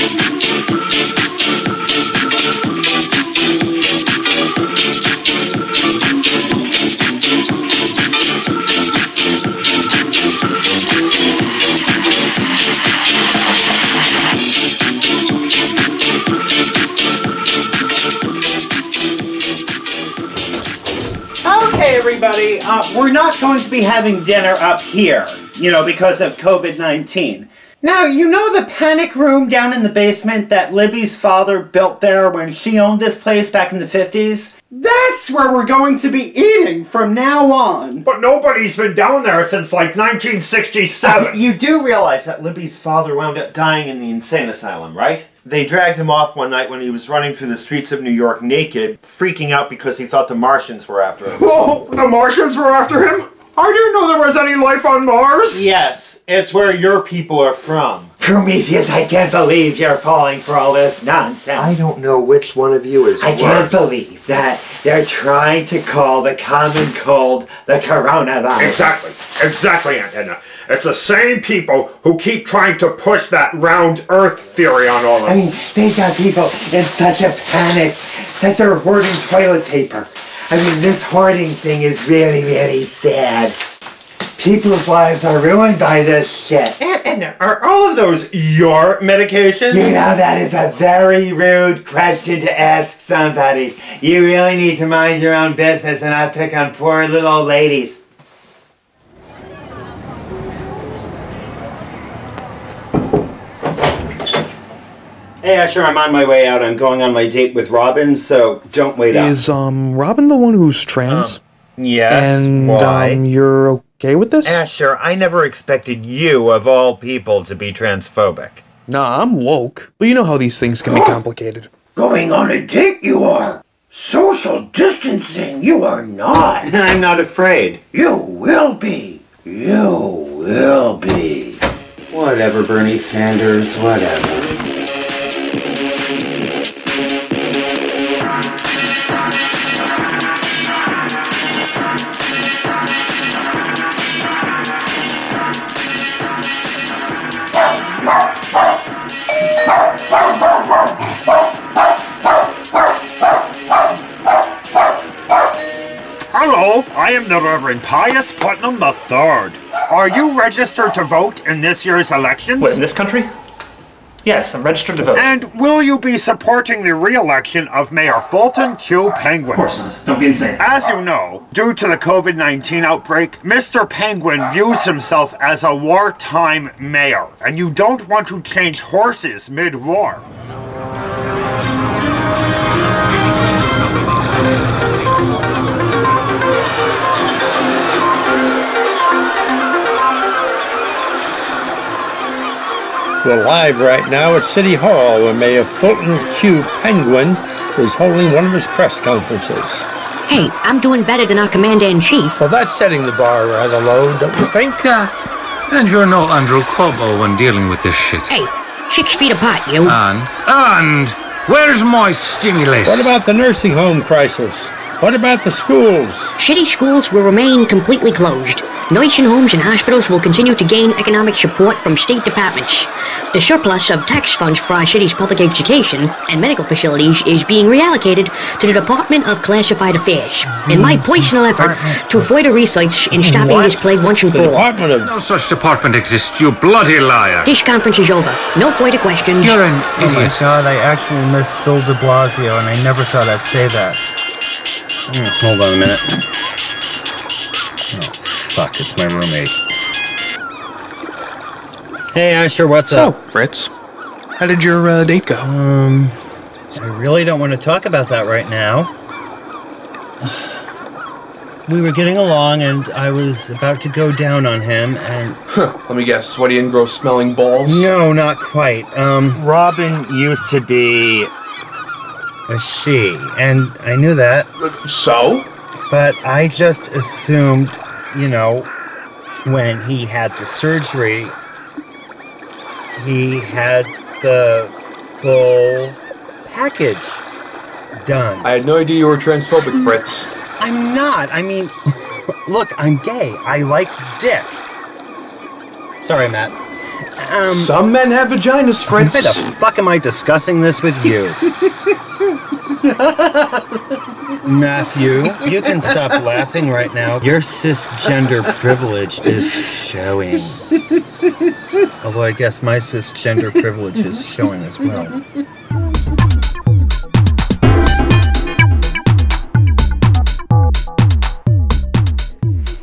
Okay, everybody, we're not going to be having dinner up here, because of COVID-19. Now, you know the panic room down in the basement that Libby's father built there when she owned this place back in the 50s? That's where we're going to be eating from now on. But nobody's been down there since, like, 1967. You do realize that Libby's father wound up dying in the insane asylum, right? They dragged him off one night when he was running through the streets of New York naked, freaking out because he thought the Martians were after him. Oh, the Martians were after him? I didn't know there was any life on Mars. Yes, it's where your people are from. Prometheus, I can't believe you're falling for all this nonsense. I don't know which one of you is I can't believe that they're trying to call the common cold the coronavirus. Exactly, Antenna. It's the same people who keep trying to push that round earth theory on all of us. I mean, they got people in such a panic that they're hoarding toilet paper. I mean, this hoarding thing is really, really sad. People's lives are ruined by this shit. And are all of those your medications? You know, that is a very rude question to ask somebody. You really need to mind your own business and not pick on poor little old ladies. Hey, Asher, I'm on my way out. I'm going on my date with Robin, so don't wait up. Is, Robin the one who's trans? Yes, and, why? You're okay with this? Asher, I never expected you, of all people, to be transphobic. Nah, I'm woke. But you know how these things can be complicated. Going on a date, you are. Social distancing, you are not. I'm not afraid. You will be. You will be. Whatever, Bernie Sanders, whatever. Hello, I am the Reverend Pius Putnam III. Are you registered to vote in this year's elections? What, in this country? Yes, I'm registered to vote. And will you be supporting the re-election of Mayor Fulton Q. Penguin? Of course not. Don't be insane. As you know, due to the COVID-19 outbreak, Mr. Penguin views himself as a wartime mayor, and you don't want to change horses mid-war. We're live right now at City Hall where Mayor Fulton Q. Penguin is holding one of his press conferences. Hey, I'm doing better than our commander-in-chief. Well, that's setting the bar rather low, don't you think? And you're no Andrew Cuomo when dealing with this shit. Hey, 6 feet apart, you. And where's my stimulus? What about the nursing home crisis? What about the schools? City schools will remain completely closed. Nursing homes and hospitals will continue to gain economic support from state departments. The surplus of tax funds for our city's public education and medical facilities is being reallocated to the Department of Classified Affairs. In my personal effort to further research in stopping this plague once and for all. No such department exists, you bloody liar. This conference is over. No further questions. You're an idiot. Oh my God, I actually miss Bill de Blasio, and I never thought I'd say that. Hold on a minute. Oh, fuck, it's my roommate. Hey, Asher, what's up? So, Fritz, how did your date go? I really don't want to talk about that right now. We were getting along, and I was about to go down on him, and... Let me guess, sweaty and gross smelling balls? No, not quite. Robin used to be... a she, and I knew that. So? But I just assumed, you know, when he had the surgery, he had the full package done. I had no idea you were transphobic, Fritz. I'm not. I mean, look, I'm gay. I like dick. Sorry, Matt. Some men have vaginas, Fritz. Why the fuck am I discussing this with you? Matthew, you can stop laughing right now. Your cisgender privilege is showing. Although I guess my cisgender privilege is showing as well.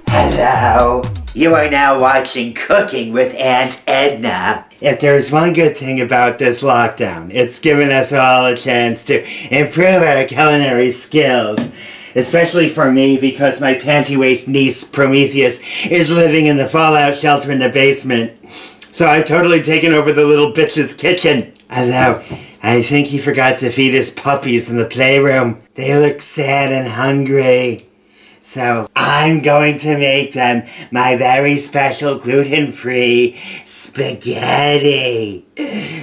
Hello. You are now watching Cooking with Aunt Edna. If there's one good thing about this lockdown, it's given us all a chance to improve our culinary skills. Especially for me, because my panty-waist niece, Prometheus, is living in the fallout shelter in the basement. So I've totally taken over the little bitch's kitchen. Although, I think he forgot to feed his puppies in the playroom. They look sad and hungry. So I'm going to make them my very special gluten-free spaghetti.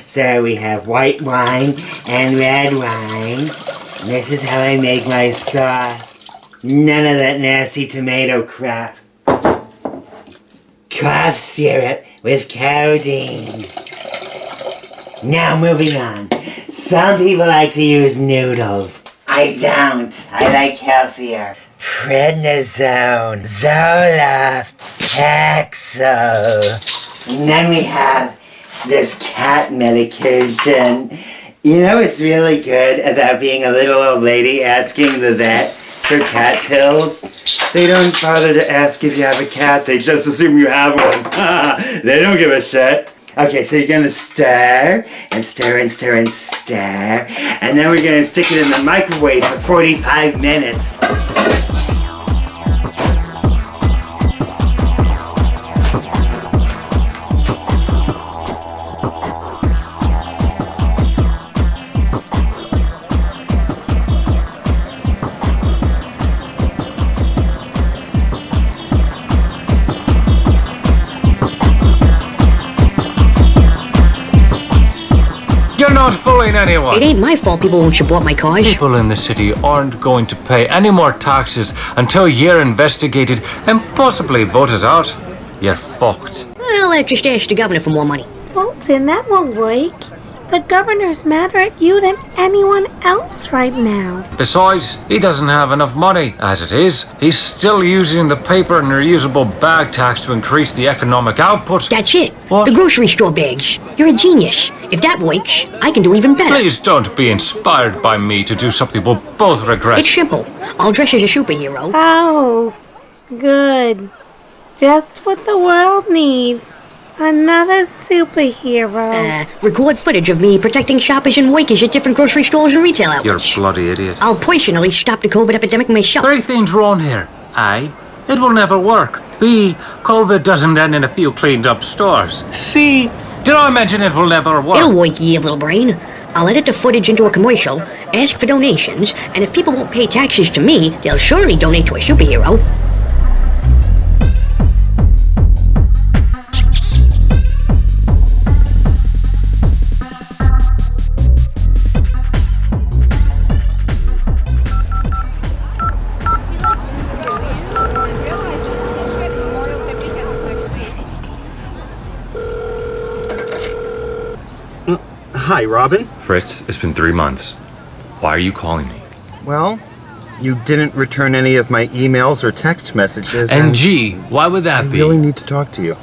So we have white wine and red wine. This is how I make my sauce. None of that nasty tomato crap. Cough syrup with codeine. Now moving on. Some people like to use noodles. I don't. I like healthier. Prednisone, Zoloft, Paxil. And then we have this cat medication. You know what's really good about being a little old lady asking the vet for cat pills? They don't bother to ask if you have a cat, they just assume you have one. They don't give a shit. Okay, so you're gonna stir, and stir, and stir, and stir. And then we're gonna stick it in the microwave for 45 minutes. You're not fooling anyone. It ain't my fault people won't support my cause. People in the city aren't going to pay any more taxes until you're investigated and possibly voted out. You're fucked. I'll just ask the governor for more money. Fulton, that won't work. The governor's madder at you than anyone else right now. Besides, he doesn't have enough money. As it is, he's still using the paper and reusable bag tax to increase the economic output. That's it. What? The grocery store bags. You're a genius. If that works, I can do even better. Please don't be inspired by me to do something we'll both regret. It's simple. I'll dress as a superhero. Oh, good. Just what the world needs. Another superhero. Record footage of me protecting shoppers and workers at different grocery stores and retail outlets. You're a bloody idiot. I'll personally stop the COVID epidemic myself. 3 things wrong here. A, it will never work. B, COVID doesn't end in a few cleaned up stores. C, did I mention it will never work? It'll work, you little brain. I'll edit the footage into a commercial, ask for donations, and if people won't pay taxes to me, they'll surely donate to a superhero. Hi, Robin. Fritz, it's been 3 months. Why are you calling me? Well, you didn't return any of my emails or text messages. And gee, why would that be? I really need to talk to you.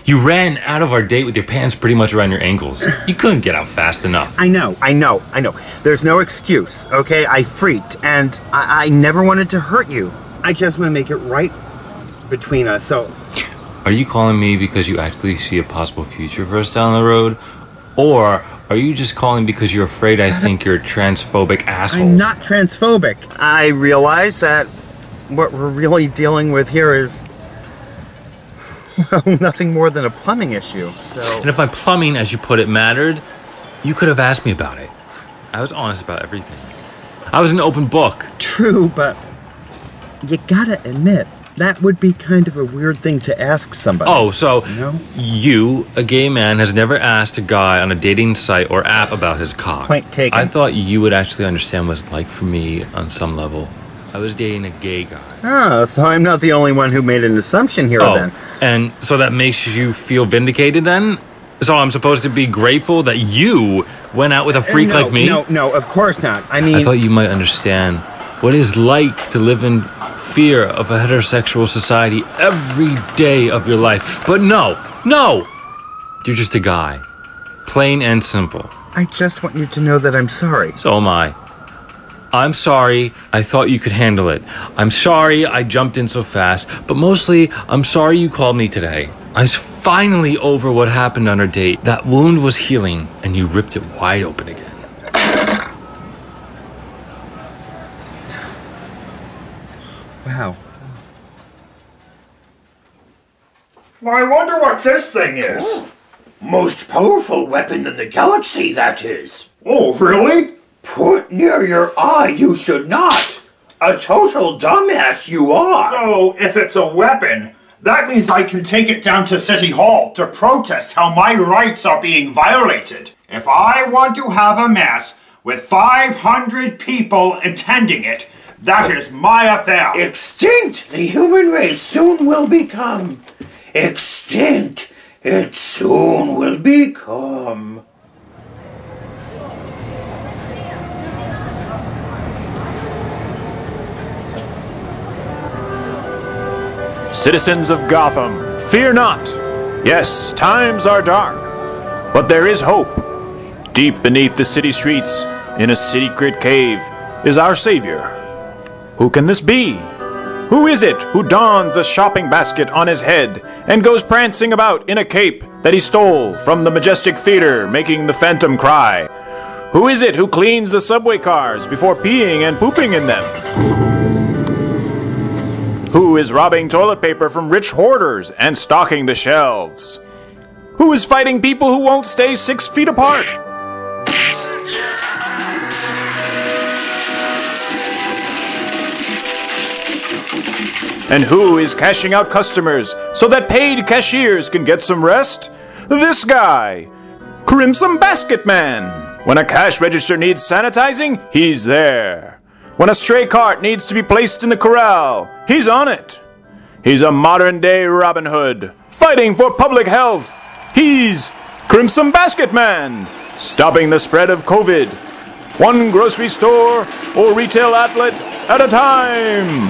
You ran out of our date with your pants pretty much around your ankles. You couldn't get out fast enough. I know. There's no excuse, okay? I freaked, and I never wanted to hurt you. I just want to make it right between us, so... Are you calling me because you actually see a possible future for us down the road? Or are you just calling because you're afraid I think you're a transphobic asshole? I'm not transphobic. I realize that what we're really dealing with here is, well, nothing more than a plumbing issue, so... And if my plumbing, as you put it, mattered, you could have asked me about it. I was honest about everything. I was an open book. True, but you gotta admit, that would be kind of a weird thing to ask somebody. Oh, so you, a gay man, has never asked a guy on a dating site or app about his cock. Point taken. I thought you would actually understand what it's like for me on some level. I was dating a gay guy. Oh, so I'm not the only one who made an assumption here then. And so that makes you feel vindicated then? So I'm supposed to be grateful that you went out with a freak like me? No, of course not. I mean... I thought you might understand what it is like to live in fear of a heterosexual society every day of your life. But no! You're just a guy. Plain and simple. I just want you to know that I'm sorry. So am I. I'm sorry I thought you could handle it. I'm sorry I jumped in so fast, but mostly I'm sorry you called me today. I was finally over what happened on our date. That wound was healing, and you ripped it wide open again. Wow. I wonder what this thing is. Most powerful weapon in the galaxy, that is. Oh, really? Put near your eye, you should not. A total dumbass you are. So, if it's a weapon, that means I can take it down to City Hall to protest how my rights are being violated. If I want to have a mass with 500 people attending it, that is my affair. Extinct, the human race soon will become. Extinct, it soon will become. Citizens of Gotham, fear not. Yes, times are dark, but there is hope. Deep beneath the city streets, in a secret cave, is our savior. Who can this be? Who is it who dons a shopping basket on his head and goes prancing about in a cape that he stole from the Majestic Theater, making the Phantom cry? Who is it who cleans the subway cars before peeing and pooping in them? Who is robbing toilet paper from rich hoarders and stocking the shelves? Who is fighting people who won't stay 6 feet apart? And who is cashing out customers so that paid cashiers can get some rest? This guy, Crimson Basket Man. When a cash register needs sanitizing, he's there. When a stray cart needs to be placed in the corral, he's on it. He's a modern-day Robin Hood, fighting for public health. He's Crimson Basket Man, stopping the spread of COVID. One grocery store or retail outlet at a time.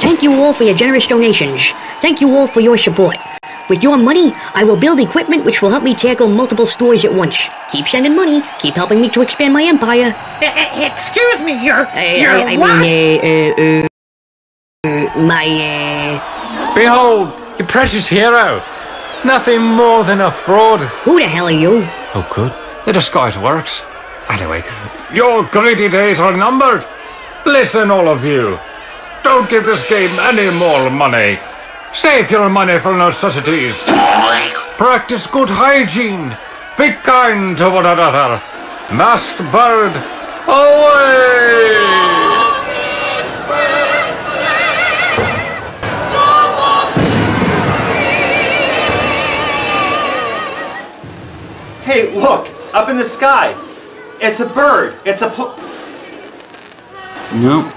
Thank you all for your generous donations. Thank you all for your support. With your money, I will build equipment which will help me tackle multiple stores at once. Keep sending money. Keep helping me to expand my empire. Excuse me, you're Behold, your precious hero. Nothing more than a fraud. Who the hell are you? Oh, good. The disguise works. Anyway, your greedy days are numbered. Listen, all of you. Don't give this game any more money. Save your money for necessities. Practice good hygiene. Be kind to one another. Masked bird, away! Hey, look! Up in the sky! It's a bird! It's a Nope.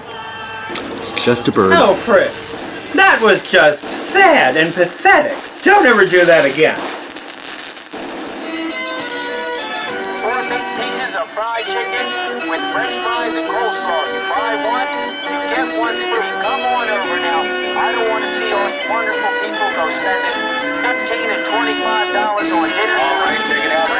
It's just a bird. Oh, Fritz. That was just sad and pathetic. Don't ever do that again. 4 big pieces of fried chicken with french fries and coleslaw. You buy one, you get one free. Come on over now. I don't want to see all you wonderful people go spending $15 and $25 on dinner. All right, take it out.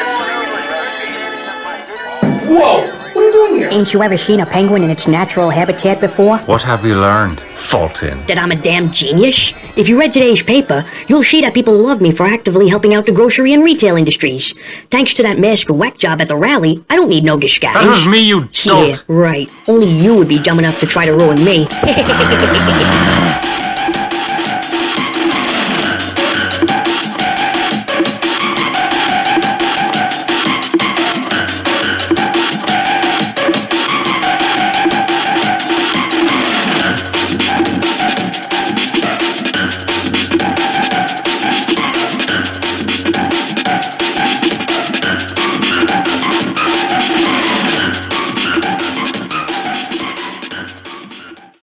Whoa! What are you doing here? Ain't you ever seen a penguin in its natural habitat before? What have you learned, Fulton? That I'm a damn genius? If you read today's paper, you'll see that people love me for actively helping out the grocery and retail industries. Thanks to that masked whack job at the rally, I don't need no disguise. That was me, you dolt! Yeah, right. Only you would be dumb enough to try to ruin me.